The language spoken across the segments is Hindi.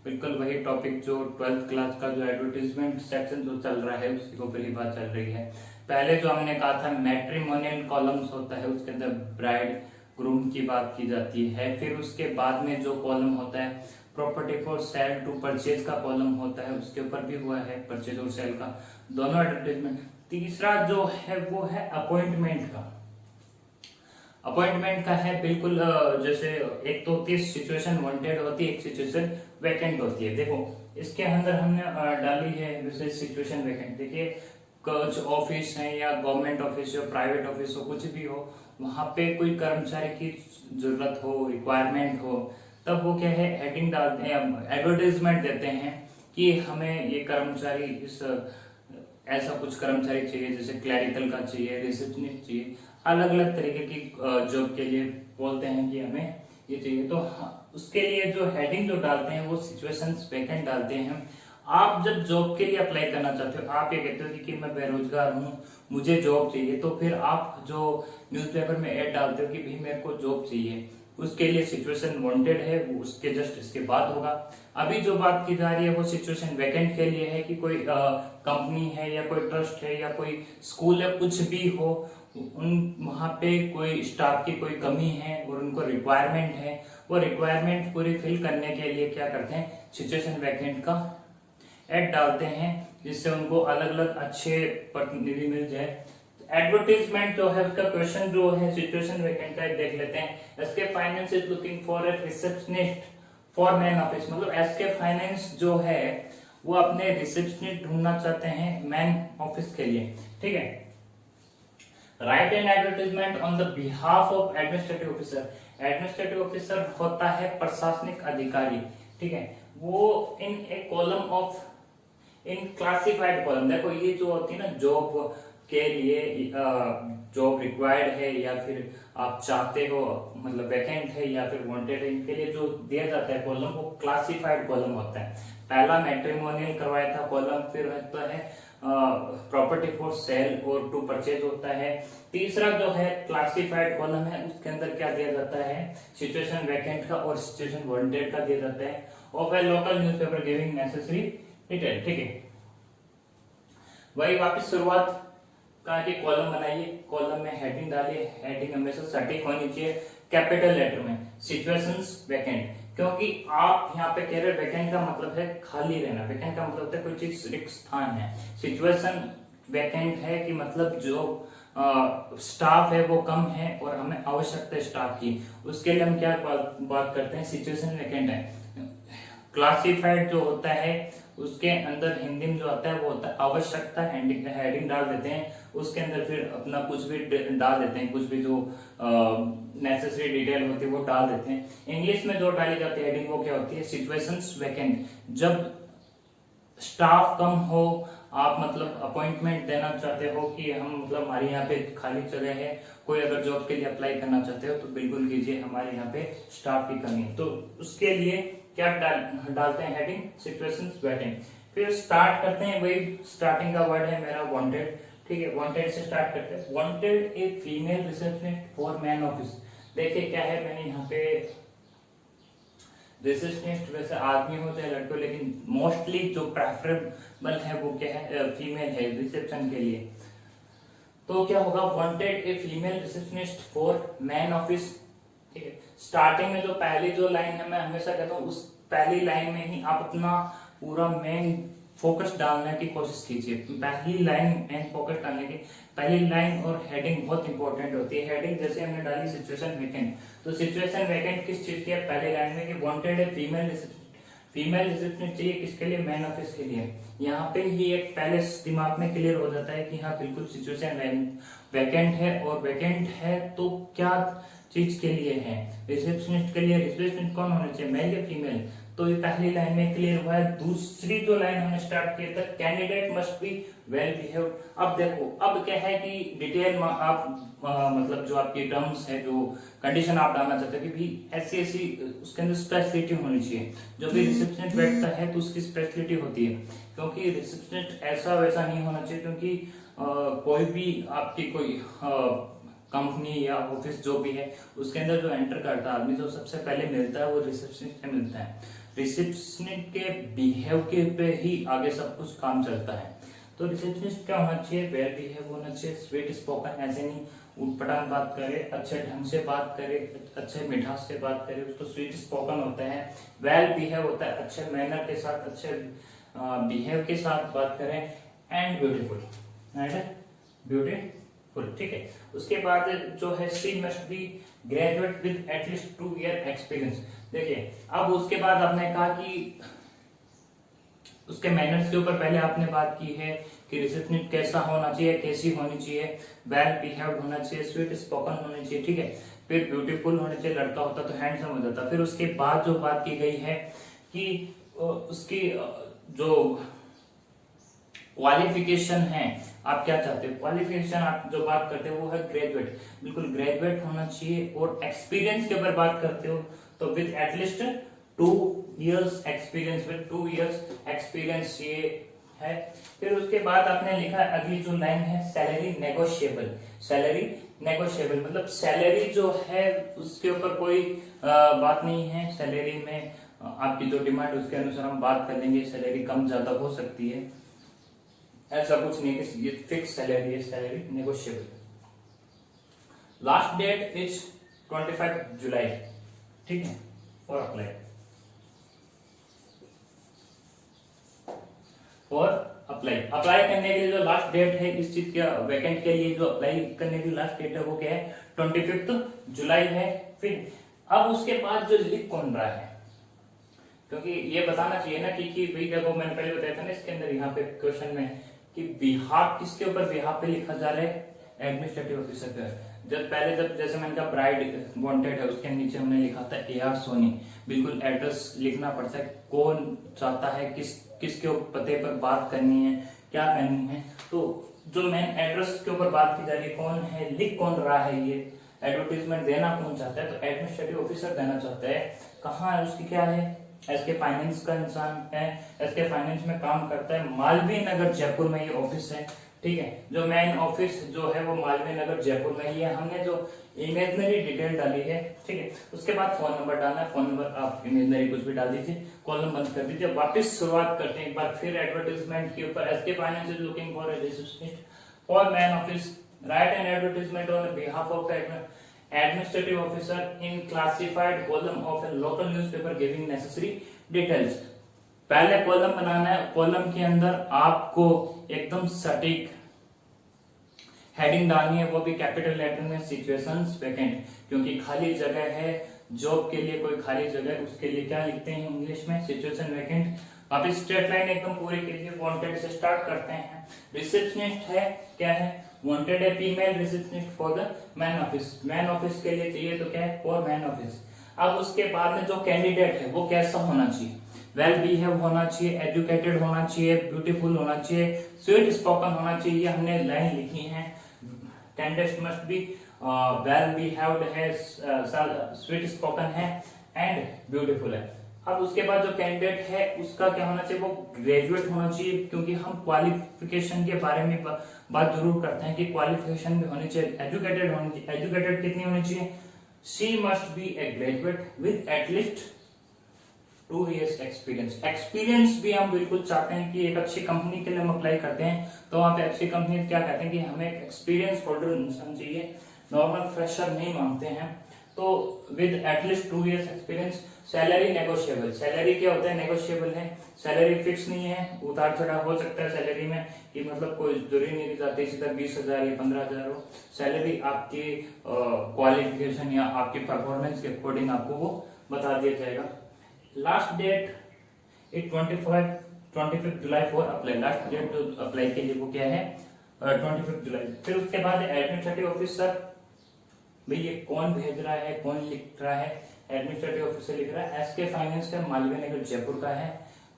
बिल्कुल वही टॉपिक जो 12th क्लास का जो एडवर्टीजमेंट सेक्शन जो चल रहा है उसी के ऊपर ही बात चल रही है। पहले जो हमने कहा था मैट्रिमोनियल कॉलम्स होता है, उसके अंदर ब्राइड ग्रूम की बात की जाती है। फिर उसके बाद में जो कॉलम होता है property for sale to purchase का कॉलम होता है, उसके ऊपर भी हुआ है परचेज और सेल का दोनों एडवर्टीजमेंट। तीसरा जो है वो है अपॉइंटमेंट का। अपॉइंटमेंट का है बिल्कुल जैसे एक तो होती है सिचुएशन वांटेड होती है, एक सिचुएशन वैकेंट होती है। देखो इसके अंदर हमने डाली है जैसे सिचुएशन वैकेंट। देखिए कुछ ऑफिस है या गवर्नमेंट ऑफिस हो, प्राइवेट ऑफिस हो, कुछ भी हो, वहां पे कोई कर्मचारी की जरूरत हो, रिक्वायरमेंट हो, तब वो क्या है हेडिंग डालते हैं, एडवर्टाइजमेंट देते हैं कि हमें ये कर्मचारी इस ऐसा कुछ कर्मचारी चाहिए, जैसे क्लैरिकल का चाहिए, रिसेप्शनिस्ट चाहिए, अलग अलग तरीके की जॉब के लिए बोलते हैं कि हमें ये चाहिए। तो उसके लिए जो हेडिंग जो डालते हैं वो सिचुएशंस वैकेंट डालते हैं। आप जब जॉब के लिए अप्लाई करना चाहते हो, आप ये कहते हो कि मैं बेरोजगार हूँ, मुझे जॉब चाहिए, तो फिर आप जो न्यूज़पेपर में ऐड डालते हो कि भाई मेरे को जॉब चाहिए, उसके लिए सिचुएशन वांटेड है, वो उसके जस्ट इसके बाद होगा। अभी जो बात की जा रही है वो सिचुएशन वैकेंट के लिए है कि कोई कंपनी है या कोई ट्रस्ट है या कोई स्कूल है, कुछ भी हो, उन वहां पे कोई स्टाफ की कोई कमी है और उनको रिक्वायरमेंट है, वो रिक्वायरमेंट पूरी फिल करने के लिए क्या करते हैं सिचुएशन वैकेंट का एड डालते हैं, जिससे उनको अलग अलग अच्छे प्रतिनिधि मिल जाए। एडवर्टीजमेंट जो है उसका क्वेश्चन जो है सिचुएशन वैकेंट का देख लेते हैं। SK finance is looking for a receptionist for main office. मतलब एसके फाइनेंस जो है वो अपने रिसेप्शनिस्ट ढूंढना चाहते हैं मैन ऑफिस के लिए, ठीक है। Right an advertisement on the behalf of administrative officer. Administrative officer होता है प्रशासनिक अधिकारी, ठीक है। वो in a column of in classified column. देखो ये जो होती है ना जॉब के लिए जॉब रिक्वायर्ड है या फिर आप चाहते हो, मतलब वैकेंट है या फिर वांटेड है, इनके लिए जो दिया जाता है कॉलम वो क्लासिफाइड कॉलम होता है। पहला मैट्रिमोनियल करवाया था कॉलम, फिर होता है प्रॉपर्टी फॉर सेल और टू परचेज होता है। तीसरा जो है क्लासिफाइड कॉलम है, उसके अंदर क्या दिया जाता है सिचुएशन वैकेंट का और सिचुएशन वांटेड का दिया जाता है। Of A local newspaper giving necessary detail, ठीक है। वही वापस शुरुआत का कि कॉलम बनाइए, कॉलम में हेडिंग डालिए, हेडिंग हमेशा सटीक होनी चाहिए कैपिटल लेटर में, सिचुएशंस वैकेंट, क्योंकि आप यहाँ पे कह रहे हैं वैकेंट का मतलब है खाली रहना, वैकेंट का मतलब है कोई चीज रिक्त स्थान है। सिचुएशन वैकेंट है कि मतलब जो स्टाफ है वो कम है और हमें आवश्यकता है स्टाफ की, उसके लिए हम क्या बात करते हैं सिचुएशन वैकेंट है। क्लासिफाइड जो होता है उसके अंदर हिंदी में जो आता है वो होता है आवश्यकता, हेडिंग डाल देते हैं, उसके अंदर फिर अपना कुछ भी डाल देते हैं, कुछ भी जो नेसेसरी डिटेल होती है वो डाल देते हैं। इंग्लिश में जो डाली जाती है हेडिंग वो क्या होती है सिचुएशंस वैकेंट। जब स्टाफ कम हो, आप मतलब अपॉइंटमेंट देना चाहते हो कि हम मतलब हमारे यहाँ पे खाली जगह है, कोई अगर जॉब के लिए अप्लाई करना चाहते हो तो बिल्कुल कीजिए, हमारे यहाँ पे स्टाफ की कमी है, तो उसके लिए क्या डालते हैं हेडिंग सिचुएशंस वैकेंट। फिर स्टार्ट करते हैं, वही स्टार्टिंग का वर्ड है मेरा वांटेड, ठीक है। वांटेड से स्टार्ट करते हैं। Wanted a female receptionist for main office. देखिए क्या है, मैंने यहाँ पे रिसेप्शनिस्ट वैसे आदमी होते हैं लड़कों, लेकिन मोस्टली जो प्रेफरेबल है वो क्या है फीमेल है रिसेप्शन के लिए। तो क्या होगा wanted a female receptionist for main office, ठीक है। स्टार्टिंग में जो पहली जो लाइन है मैं हमेशा कहता हूँ उस पहली लाइन में ही आप अपना पूरा मेन फोकस डालने की कोशिश कीजिए। पहली लाइन मेन फोकस डालने की, पहली लाइन और हेडिंग बहुत इंपॉर्टेंट होती है। हेडिंग जैसे हमने डाली सिचुएशन वैकेंट, तो सिचुएशन वैकेंट किस चीज की है पहली लाइन में कि वांटेड है फीमेल रिसेप्शनिस्ट चाहिए, किसके लिए मैन ऑफिस के लिए। यहाँ पे ही एक पहले दिमाग में क्लियर हो जाता है कि हाँ बिल्कुल सिचुएशन वैकेंट है, और वैकेंट है तो क्या चीज के लिए है, रिसेप्शनिस्ट के लिए। रिसेप्शनिस्ट कौन होना चाहिए, मेल या फीमेल, तो ये पहली लाइन में क्लियर हुआ है। दूसरी जो लाइन हमने स्टार्ट किया था candidate must be well behaved. अब देखो अब क्या है कि डिटेल में आप मतलब जो आपकी टर्म्स है, जो कंडीशन आप डालना चाहते हो कि भी ऐसी ऐसी उसके अंदर स्पेशलिटी होनी चाहिए। जब भी रिसेप्शनिस्ट बैठता है तो उसकी स्पेशलिटी होती है, क्योंकि रिसेप्शनिस्ट ऐसा वैसा नहीं होना चाहिए, क्योंकि कोई भी आपकी कोई कंपनी या ऑफिस जो भी है उसके अंदर जो एंटर करता है आदमी, जो सबसे पहले मिलता है वो रिसेप्शनिस्ट से मिलता है। रिसेप्शनिस्ट के बिहेव के पे ही आगे सब कुछ काम चलता है। तो रिसेप्शनिस्ट क्या होना चाहिए, वेल बिहेव होना चाहिए, स्वीट स्पोकन, ऐसे नहीं उटपटांग बात करे, अच्छे ढंग से बात करे, अच्छे मिठास से बात करे, उसको स्वीट स्पोकन होता है। वेल बिहेव होता है अच्छे मैनर के साथ, अच्छे बिहेव के साथ बात करें। एंड ब्यूटीफुल, ब्यूटीफुल, ठीक है। उसके बाद जो है she must be graduate with at least 2 year experience. देखिए अब उसके बाद आपने कहा कि उसके मैनर्स के ऊपर पहले आपने बात की है कि रिसेप्शनिस्ट कैसा होना चाहिए, कैसी होनी चाहिए, वेल बिहेव्ड होना चाहिए, स्वीट स्पोकन होनी चाहिए, ठीक है। फिर ब्यूटीफुल होना चाहिए, लड़का होता तो हैंडसम हो जाता। फिर उसके बाद जो बात की गई है कि उसकी जो क्वालिफिकेशन है, आप क्या चाहते हो, क्वालिफिकेशन आप जो बात करते हो वो है ग्रेजुएट, बिल्कुल ग्रेजुएट होना चाहिए। और एक्सपीरियंस के ऊपर बात करते हो तो with at least 2 years experience, with 2 years experience ये है। फिर उसके बाद आपने लिखा अगली जो लाइन है सैलरी नेगोशिएबल। सैलरी नेगोशिएबल मतलब सैलरी जो है उसके ऊपर कोई बात नहीं है। सैलरी में आपकी जो डिमांड उसके अनुसार हम बात कर लेंगे, सैलरी कम ज्यादा हो सकती है, ऐसा कुछ नहीं कि ये फिक्स सैलरी है, salary negotiable. Last date is 25 July, ठीक है, for apply, for apply. Apply करने के लिए जो लास्ट डेट है इस चीज के वैकेंट के लिए, जो अप्लाई करने की लास्ट डेट है वो क्या है, 25 जुलाई है। फिर अब उसके बाद जो लिख कौन रहा है, क्योंकि ये बताना चाहिए ना कि भाई देखो मैंने पहले बताया था ना इसके अंदर यहाँ पे क्वेश्चन में कि बिहाफ किसके ऊपर बिहाफ पे लिखा जा रहा है, एडमिनिस्ट्रेटिव ऑफिसर का। जब जैसे मैंने कहा ब्राइड वांटेड है, उसके नीचे हमने लिखा था AR सोनी, बिल्कुल एड्रेस लिखना पड़ता है, कौन चाहता है किसके पते पर बात करनी है, क्या करनी है। तो जो मेन एड्रेस के ऊपर बात की जा रही है, कौन है, लिख कौन रहा है, ये एडवर्टीजमेंट देना कौन चाहता है, तो एडमिनिस्ट्रेटिव ऑफिसर देना चाहता है। कहाँ है, उसकी क्या है, एसके फाइनेंस का इंसान है, एसके फाइनेंस में काम करता है, मालवीय नगर जयपुर में ये ऑफिस है, ठीक है। जो मेन ऑफिस जो है वो मालवीय नगर जयपुर में ही है। हमने जो इमेजनरी डिटेल डाली है, ठीक है। उसके बाद फोन नंबर डालना है, फोन नंबर आप इमेजनरी कुछ भी डाल दीजिए, कॉलम बंद कर दीजिए। वापस शुरुआत करते हैं एक बार फिर एडवर्टाइजमेंट के ऊपर। SK finance is looking for a receptionist for main office, right an advertisement on behalf of administrative officer in classified column of a local newspaper giving necessary details। पहले कॉलम बनाना है, कॉलम के अंदर आपको एकदम सटीक हेडिंग डालनी है, वो भी कैपिटल लेटर में, सिचुएशंस वैकेंट, क्योंकि खाली जगह है, जॉब के लिए कोई खाली जगह है, उसके लिए क्या लिखते हैं इंग्लिश में, सिचुएशन वैकेंट। आप स्ट्रेट लाइन एकदम पूरी कीजिए, वांटेड से स्टार्ट करते हैं। रिसेप्शनिस्ट है, क्या है, वांटेड है female receptionist for the man office, man office के लिए चाहिए तो क्या है, फॉर मैन ऑफिस। अब उसके बाद में जो कैंडिडेट है वो कैसा होना चाहिए, वेल बिहेव होना चाहिए, एजुकेटेड होना चाहिए, ब्यूटीफुल होना चाहिए, स्वीट स्पोकन होना चाहिए। ये हमने लाइन लिखी है, candidate must be well behaved है, स्वीट स्पोकन है एंड ब्यूटीफुल है। अब उसके बाद जो कैंडिडेट है उसका क्या होना चाहिए, वो ग्रेजुएट होना चाहिए, क्योंकि हम क्वालिफिकेशन के बारे में बात जरूर करते हैं कि क्वालिफिकेशन भी होनी चाहिए, एजुकेटेड होनी चाहिए। एजुकेटेड कितनी होनी चाहिए, she must be A graduate with at least 2 years experience. Experience भी हम बिल्कुल चाहते हैं कि एक अच्छी कंपनी के लिए हम अप्लाई करते हैं तो वहां पे अच्छी कंपनी क्या कहते हैं कि हमें एक्सपीरियंस होल्डर इंसान चाहिए, नॉर्मल फ्रेशर नहीं मांगते हैं। तो with at least 2 years experience. Salary negotiable, salary क्या होता है, नेगोशिएबल है, सैलरी फिक्स नहीं है, उतार चढ़ाव हो सकता है सैलरी में, कि मतलब कोई जरूरी नहीं जाती सीधा 20,000 या 15,000 हो। सैलरी आपकी क्वालिफिकेशन या आपकी परफॉर्मेंस के अकॉर्डिंग आपको वो बता दिया जाएगा। Last date it 25 July for apply. Last date जो अप्लाई के लिए वो क्या है, 25 जुलाई। फिर उसके बाद एडमिनिस्ट्रेटिव ऑफिसर, भाई ये कौन भेज रहा है, कौन लिख रहा है, एडमिनिस्ट्रेटिव ऑफिसर लिख रहा है, एसके फाइनेंस का, मालवीय नगर जयपुर का है।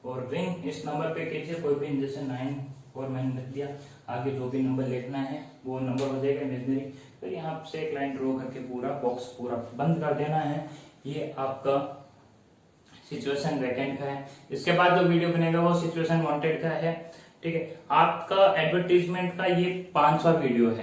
और रिंग इस नंबर पे कीजिए, कोई भी, जैसे 9 और मैंने लिख दिया, आगे जो भी नंबर लिखना है वो नंबर हो जाएगा इमेजनरी। फिर यहाँ से एक लाइन ड्रॉ करके पूरा बॉक्स पूरा बंद कर देना है। ये आपका सिचुएशन वैकेंट का है। इसके बाद जो वीडियो बनेगा वो सिचुएशन वांटेड का है, ठीक है। आपका एडवर्टीजमेंट का ये 5वां वीडियो है।